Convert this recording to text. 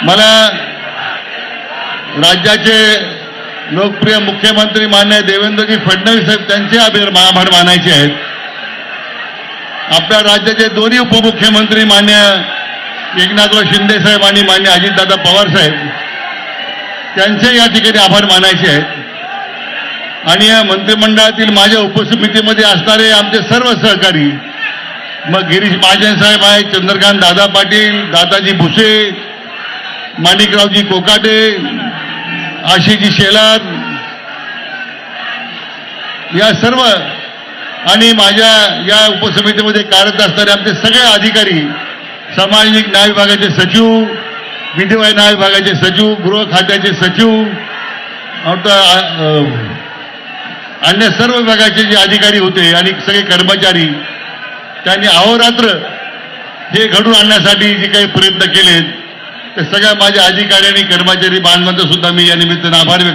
मला राज्याचे लोकप्रिय मुख्यमंत्री माननीय देवेंद्रजी फडणवीस साहेब त्यांचे आभार मानायचे आहेत. आपल्या राज्याचे दोन्ही उपमुख्यमंत्री मान्य एकनाथराव शिंदे साहेब आणि मान्य अजितदादा पवार साहेब त्यांचे या ठिकाणी आभार मानायचे आहेत. आणि या मंत्रिमंडळातील माझ्या उपसमितीमध्ये असणारे आमचे सर्व सहकारी, मग गिरीश महाजन साहेब आहेत, चंद्रकांत दादा पाटील, दादाजी भुसे, माणिकरावजी कोकाटे, आशिषजी शेलार, या सर्व आणि माझ्या या उपसमितीमध्ये कार्यरत असणारे आमचे सगळे अधिकारी, सामाजिक न्याय विभागाचे सचिव, विधिवाय न्याय विभागाचे सचिव, गृह खात्याचे सचिव, अन्य सर्व विभागाचे जे अधिकारी होते आणि सगळे कर्मचारी, त्यांनी अहोरात्र हे घडून आणण्यासाठी जे काही प्रयत्न केलेत, ते सगळ्या माझ्या अधिकारी आणि कर्मचारी बांधवांचा सुद्धा मी या निमित्तानं आभार व्यक्त